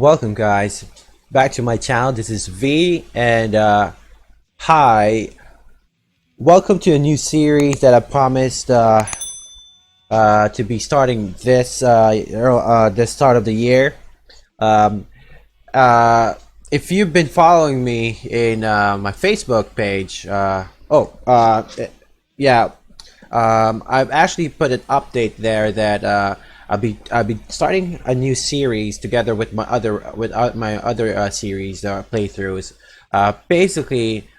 Welcome, guys, back to my channel. This is V, and hi. Welcome to a new series that I promised to be starting this start of the year. Um, if you've been following me in my Facebook page, yeah, I've actually put an update there that I'll be starting a new series together with my other series playthroughs. Basically,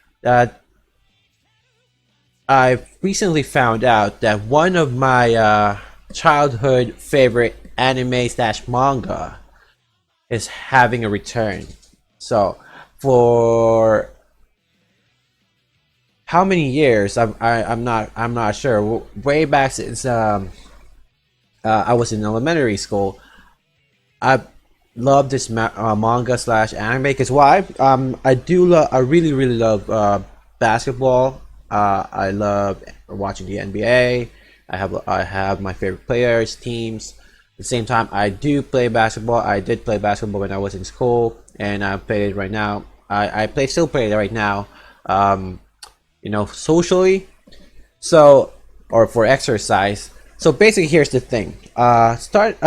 I've recently found out that one of my childhood favorite anime slash manga is having a return. So for how many years? I'm not sure. Way back since I was in elementary school, I love this manga slash anime because why? I really love basketball. I love watching the NBA. I have my favorite players, teams. At the same time, I do play basketball. I did play basketball when I was in school, and I play it right now. I still play it right now. Socially. So, or for exercise. So basically, here's the thing. Start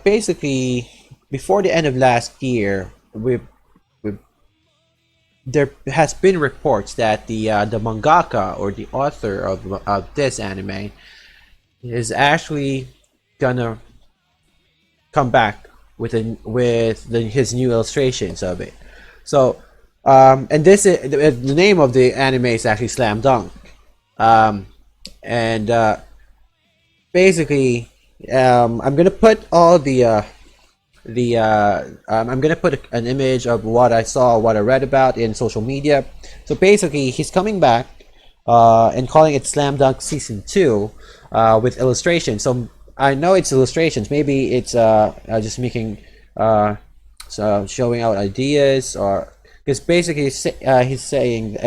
basically before the end of last year, we there has been reports that the mangaka or the author of this anime is actually gonna come back his new illustrations of it. So and this is the name of the anime is actually Slamdunk. And basically, I'm gonna put all I'm gonna put an image of what I saw, what I read about in social media. So basically, he's coming back and calling it Slam Dunk Season 2 with illustrations. So I know it's illustrations. Maybe it's just making showing out ideas, or because basically he's saying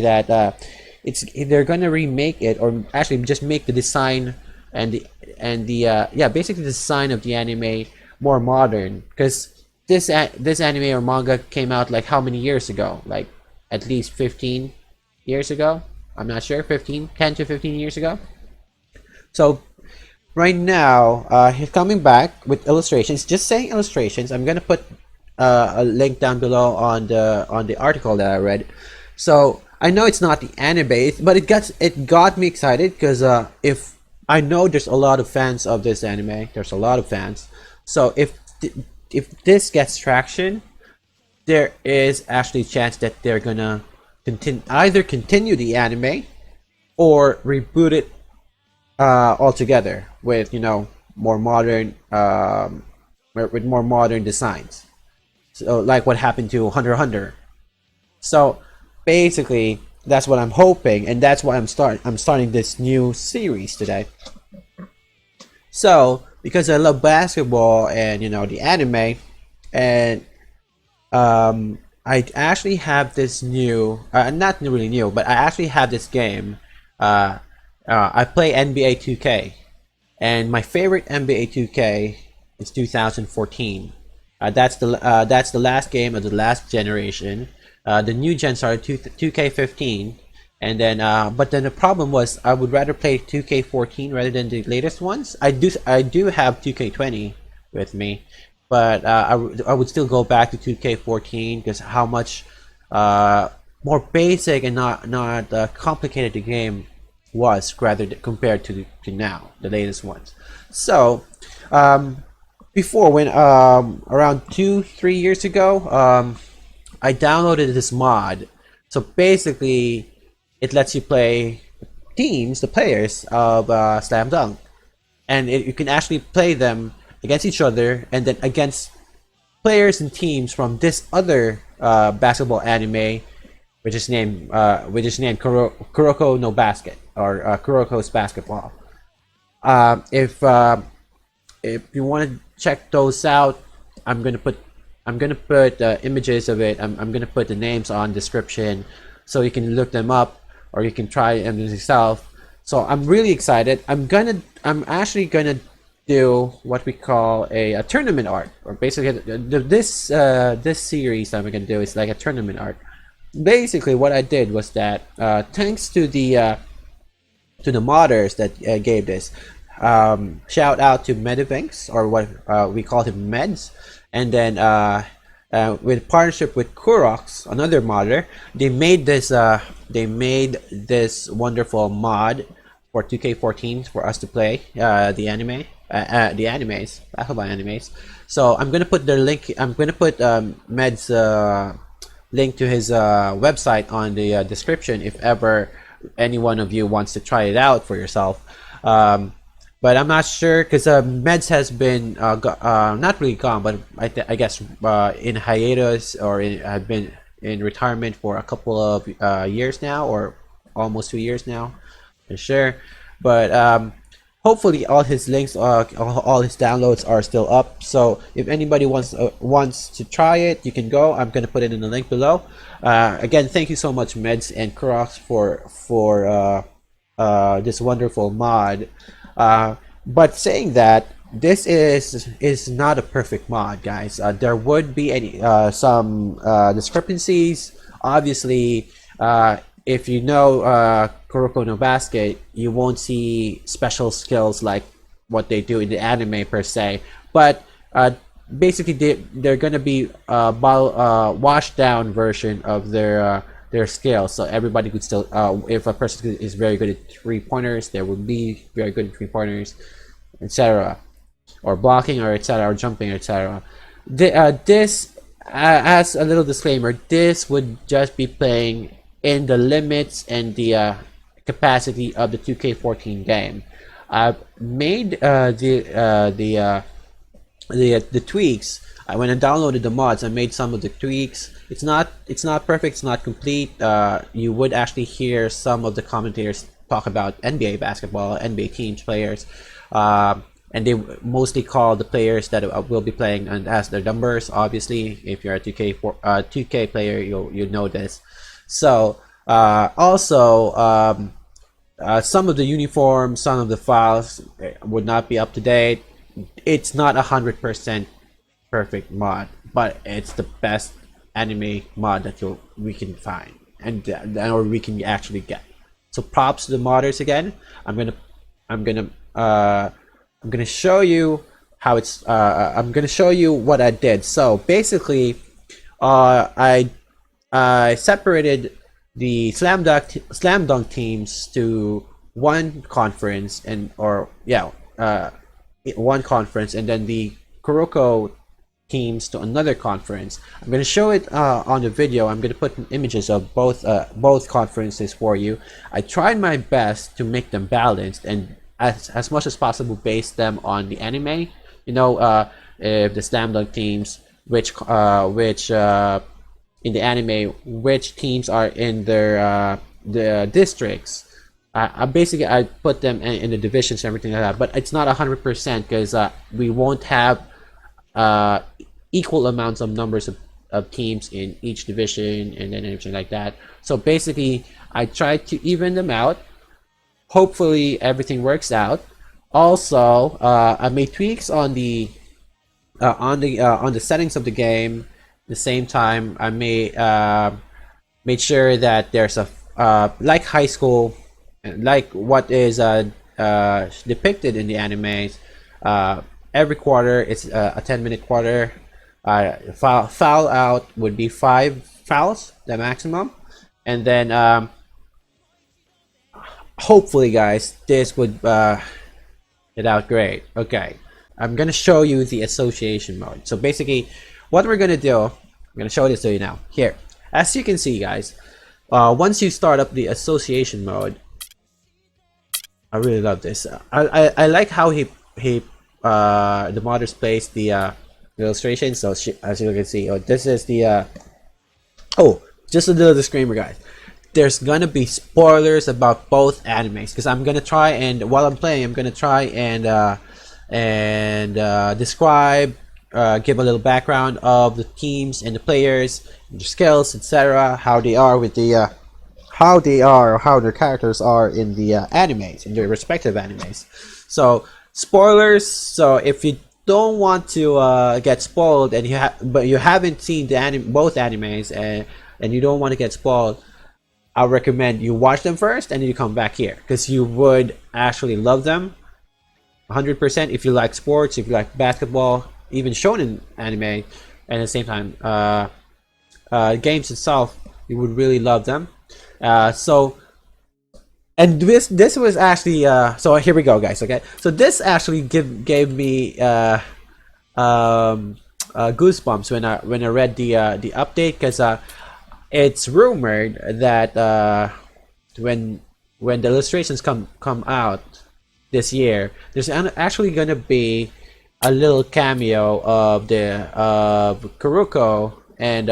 that they're gonna remake it, or actually just make the design and basically the design of the anime more modern, because this anime or manga came out like how many years ago? Like at least 15 years ago. I'm not sure, 10 to 15 years ago. So right now, he's coming back with illustrations. Just saying illustrations. I'm gonna put a link down below on the article that I read. So I know it's not the anime, but it got me excited because if I know there's a lot of fans of this anime, there's a lot of fans. So if this gets traction, there is actually a chance that they're gonna continue the anime or reboot it altogether with more modern with more modern designs. So like what happened to Hunter x Hunter. So basically, that's what I'm hoping, and that's why I'm starting this new series today. So because I love basketball and the anime, and I actually have this new, not really new, but I actually have this game. I play NBA 2K, and my favorite NBA 2K is 2014. That's the last game of the last generation. The new gen started 2K15, and then but then the problem was I would rather play 2K14 rather than the latest ones. I do have 2K20 with me, but I would still go back to 2K14 because how much more basic and not complicated the game was compared to now, the latest ones. So before, when around 2-3 years ago, I downloaded this mod. So basically, it lets you play the players of Slam Dunk, and you can actually play them against each other, and then against players and teams from this other basketball anime, which is named Kuroko no Basket, or Kuroko's Basketball. If you want to check those out, I'm gonna put images of it. I'm gonna put the names on description, so you can look them up or you can try them yourself. So I'm really excited. I'm actually gonna do what we call a tournament arc, or basically this series that we're gonna do is like a tournament arc. Basically, what I did was that thanks to the modders that gave this. Shout out to Medvenx, or what we call him Meds, and then with partnership with Korox, another modder, they made this wonderful mod for 2K14 for us to play the animes, Bakugan animes. So I'm gonna put their link. I'm gonna put Med's link to his website on the description if ever any one of you wants to try it out for yourself. But I'm not sure because Meds has been not really gone, but I guess in hiatus, or have been in retirement for a couple of years now, or almost 2 years now, for sure. But hopefully all his links, all his downloads are still up. So if anybody wants to try it, you can go. I'm gonna put it in the link below. Again, thank you so much, Meds and Korox, for this wonderful mod. But saying that, this is not a perfect mod, guys. There would be some discrepancies. Obviously, if you know Kuroko no Basket, you won't see special skills like what they do in the anime per se. But basically, they're gonna be a washed down version of their skills, so everybody could still, if a person is very good at 3-pointers, they will be very good at 3-pointers, etc., or blocking, or etc., or jumping, etc. This, as a little disclaimer, this would just be playing in the limits and the capacity of the 2K14 game. I've made the tweaks. When I downloaded the mods, I made some of the tweaks. It's not perfect. It's not complete. You would actually hear some of the commentators talk about NBA basketball, NBA teams players, and they mostly call the players that will be playing and as their numbers. Obviously, if you're a 2K player, you know this. So also, some of the uniforms, some of the files would not be up to date. It's not 100% perfect mod, but it's the best anime mod that we can find, and or we can actually get. So props to the modders again. I'm gonna show you how it's. I'm gonna show you what I did. So basically, I separated the Slamdunk teams to one conference, one conference, and then the Kuroko teams to another conference. I'm going to show it on the video. I'm going to put images of both conferences for you. I tried my best to make them balanced and as much as possible base them on the anime. You know, if the Slamdunk teams, which in the anime, which teams are in their the districts. Basically I put them in the divisions and everything like that, but it's not 100% because we won't have equal amounts of numbers of teams in each division and then everything like that. So basically I tried to even them out. Hopefully everything works out. Also, I made tweaks on the settings of the game. At the same time, I made sure that there's a like high school, like what is depicted in the animes. Every quarter it's a 10-minute quarter. Foul out would be 5 fouls, the maximum, and then hopefully, guys, this would get out great. Okay, I'm gonna show you the association mode. So basically, what we're gonna do, I'm gonna show this to you now. Here, as you can see, guys, once you start up the association mode, I really love this. I like how the modders placed the illustration. So as you can see, this is the just a little disclaimer, guys. There's gonna be spoilers about both animes because I'm gonna try and while I'm playing, I'm gonna try and describe, give a little background of the teams and the players, and their skills, etc. How they are with the how their characters are in the animes, in their respective animes. So spoilers. So if you don't want to get spoiled and but you haven't seen the both animes and you don't want to get spoiled, I recommend you watch them first and then you come back here because you would actually love them 100% if you like sports, if you like basketball, even shonen anime, and at the same time games itself, you would really love them. So and this was actually so here we go, guys. Okay, so this actually gave me goosebumps when I read the update because it's rumored that when the illustrations come out this year, there's actually gonna be a little cameo of the Kuroko and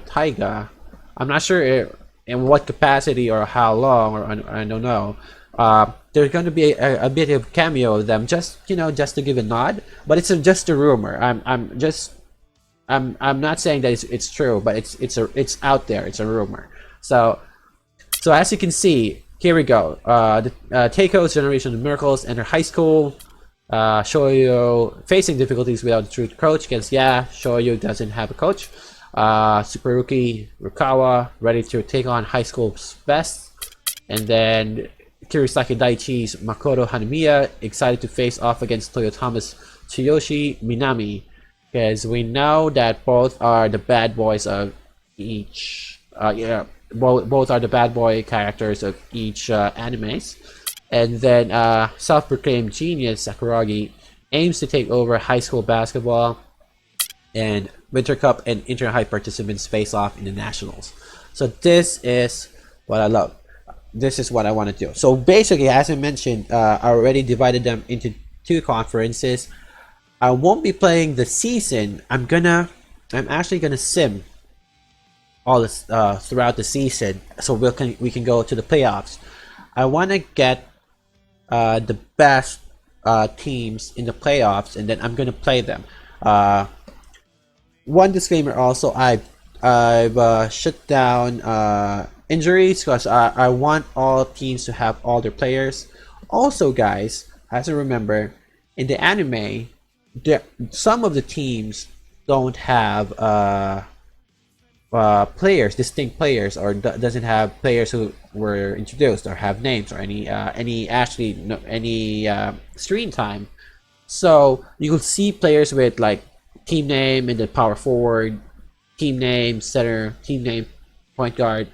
Taiga. I'm not sure in what capacity or how long, or I don't know. There's going to be a bit of cameo of them, just just to give a nod. But it's just a rumor. I'm not saying that it's true, but it's out there. It's a rumor. So as you can see, here we go. Teiko's generation of miracles enter high school. Shoyo facing difficulties without a true coach because Shoyo doesn't have a coach. Super Rookie Rukawa ready to take on high school's best, and then Kirisaki Daichi's Makoto Hanamiya excited to face off against Toyotama's Tsuyoshi Minami, because we know that both are the bad boys of each. Both are the bad boy characters of each animes, and then self-proclaimed genius Sakuragi aims to take over high school basketball, and Winter Cup and Inter-High participants face off in the Nationals. So this is what I love. This is what I want to do. So basically, as I mentioned, I already divided them into 2 conferences. I won't be playing the season. I'm actually gonna sim all this throughout the season, so we can go to the playoffs. I want to get the best teams in the playoffs, and then I'm gonna play them. One disclaimer also, I've shut down injuries because I want all teams to have all their players. Also, guys, as you remember, in the anime, some of the teams don't have distinct players, or doesn't have players who were introduced or have names or any screen time. So you will see players with like team name and then power forward, team name center, team name point guard.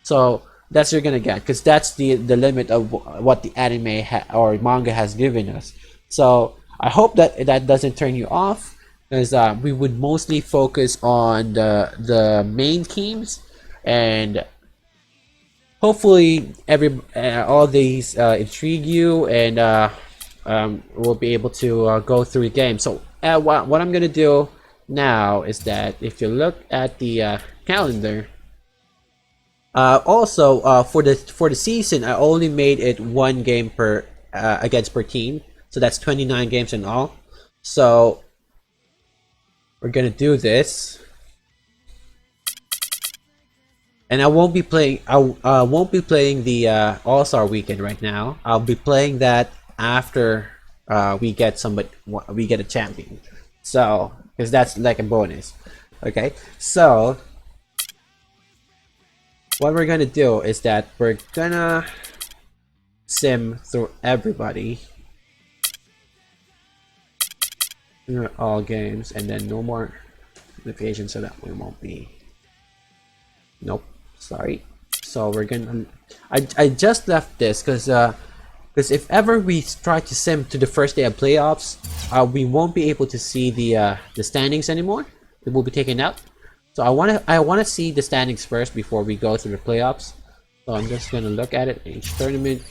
So that's what you're gonna get, because that's the limit of what the anime or manga has given us. So I hope that doesn't turn you off, because we would mostly focus on the main teams, and hopefully all these intrigue you, and we'll be able to go through the game. So what I'm gonna do now is that if you look at the calendar, also for the season, I only made it 1 game per team, so that's 29 games in all. So we're gonna do this, and I won't be playing the All-Star Weekend right now. I'll be playing that after we get a champion, so because that's like a bonus. Okay, so what we're gonna do is that we're gonna sim through everybody, all games, and then no more notifications, so that we won't be. Nope, sorry. So we're gonna. I just left this because if ever we try to sim to the first day of playoffs, we won't be able to see the standings anymore. It will be taken out. So I wanna see the standings first before we go through the playoffs. So I'm just gonna look at it each tournament.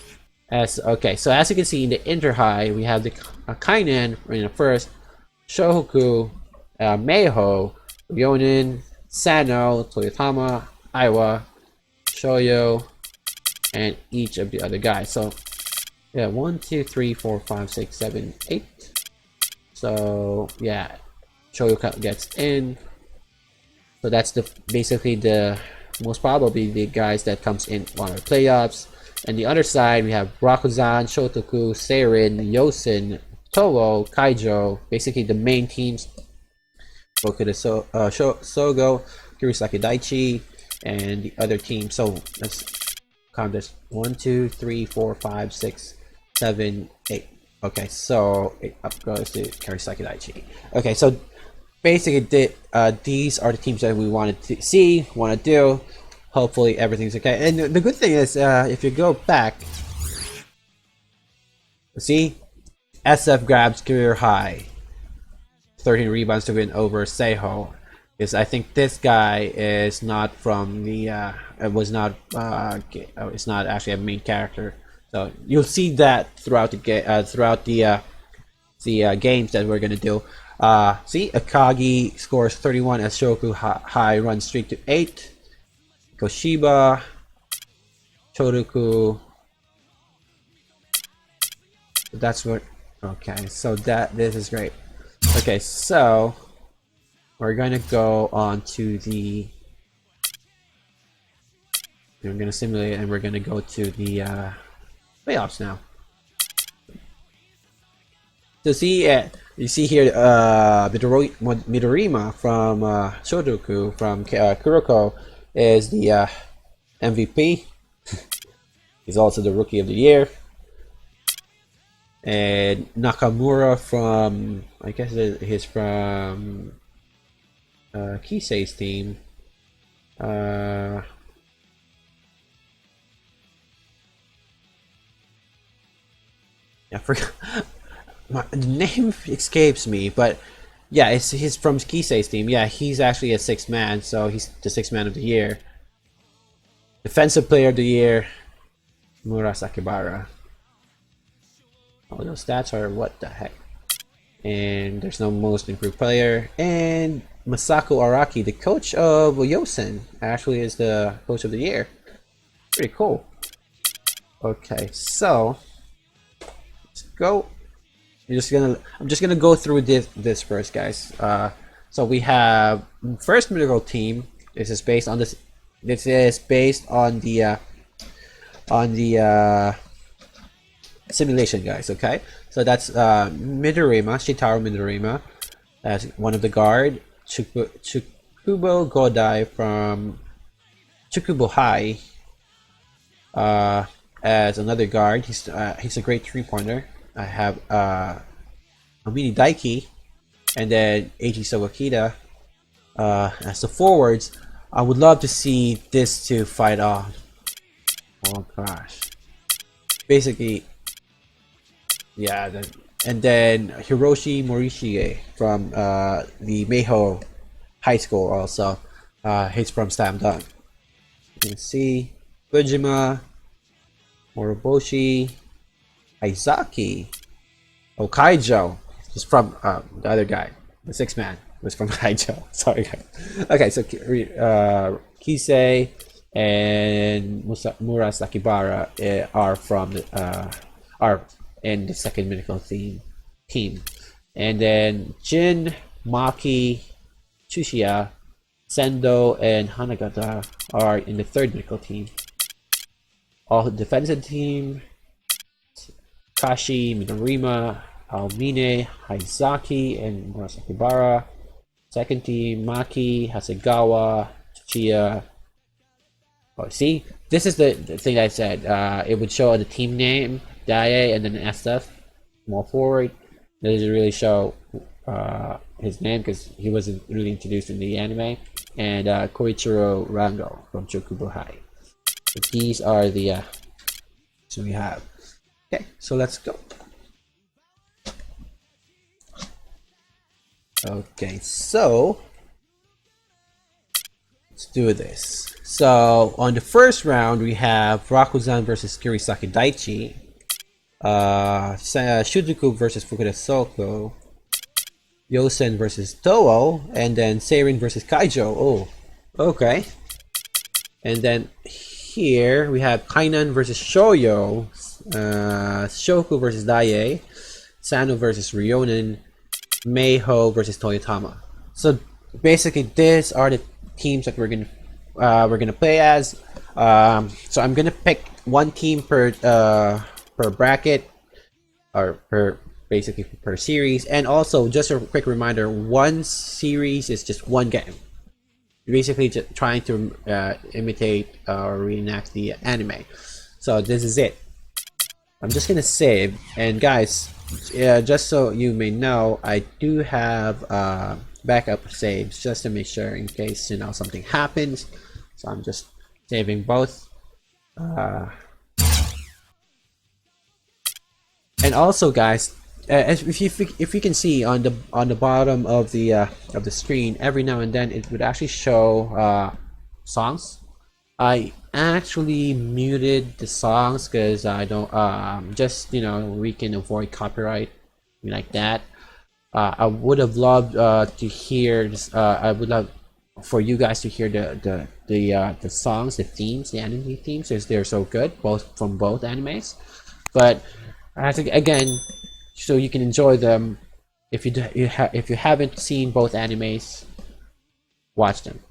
So as you can see in the Inter-High, we have the Kainan in the first, Shohoku, Meiho, Ryonin, Sano, Toyotama, Aiwa, Shoyo, and each of the other guys. So yeah, 1, 2, 3, 4, 5, 6, 7, 8. So yeah, Shoyo gets in. So that's basically the most probably the guys that comes in on our playoffs. And the other side, we have Rakuzan, Shotoku, Seirin, Yosin, Toho, Kaijo, basically the main teams. Bokuda Sogo, Kurisaki Daichi, and the other team. So let's count this: 1, 2, 3, 4, 5, 6, 7, 8. Okay, so it up goes to Kurisaki Daichi. Okay, so basically, these are the teams that we wanted to see, want to do. Hopefully, everything's okay. And the good thing is, if you go back, see, SF grabs career high, 13 rebounds to win over Seiho. Is I think this guy is not from the it's not actually a main character. So you'll see that throughout the games that we're gonna do. See, Akagi scores 31 as Shoku High runs streak to 8. Koshiba, Choruku. That's what. Okay, so this is great. Okay, so we're gonna go on to the. We're gonna simulate, and we're gonna go to the playoffs now. So see, you see here, Midorima from Shodoku from Kuroko is the MVP. He's also the Rookie of the Year. And Nakamura from, I guess he's from Kisei's team. I forgot. The name escapes me, but yeah, he's from Kisei's team. Yeah, he's actually a sixth man, so he's the sixth man of the year. Defensive Player of the Year, Murasakibara. All those stats are what the heck. And there's no most improved player. And Masako Araki, the coach of Yosen, actually is the coach of the year. Pretty cool. Okay, so let's go. I'm just gonna go through this first, guys. So we have first medical team. This is based on this. This is based on the simulation, guys. Okay, so that's Midorima, Shitaro Midorima, as one of the guard. Chukubo Godai from Chukubo High as another guard. He's a great three-pointer. I have Amini Daiki, and then Eiji Sawakita as the forwards. I would love to see this two fight off. Oh gosh. Basically, yeah. And then Hiroshi Morishige from the Meiho High School also. He's from Slamdunk. You can see Kojima, Moroboshi, Aizaki, Kaijo. He's from the other guy, the sixth man was from Kaijo. Sorry, guys. Okay, so Kisei and Murasakibara are from are in the second medical team, and then Jin, Maki, Chushiya, Sendo, and Hanagata are in the third medical team. All defensive team: Kashi, Midorima, Almine, Haizaki, and Murasakibara. Second team: Maki, Hasegawa, Chiya. Oh, see, this is the thing I said. It would show the team name, Daie, and then SF, small forward. It doesn't really show his name because he wasn't really introduced in the anime. And Koichiro Rango from Chokubo High. So these are the so we have. Okay, so let's go. Okay, so let's do this. So on the first round, we have Rakuzan versus Kurisaki Daichi, Shujuku versus Fukuda Soko, Yosen versus Toho, and then Seirin versus Kaijo. Oh, okay. And then here we have Kainan versus Shoyo, Shoku versus Daie, Sano versus Ryonen, Meiho versus Toyotama. So basically, these are the teams that we're gonna play as. So I'm gonna pick one team per bracket, or per basically per series. And also, just a quick reminder: one series is just one game. You're basically just trying to imitate or reenact the anime. So this is it. I'm just gonna save, and guys, just so you may know, I do have backup saves just to make sure in case something happens. So I'm just saving both. And also, guys, if you can see on the bottom of the screen, every now and then it would actually show songs. I actually muted the songs because I don't just we can avoid copyright like that. I would have loved to hear this. I would love for you guys to hear the songs, the themes, the anime themes, as they're so good, both from both animes. But I have to again, so you can enjoy them. If you haven't seen both animes, watch them.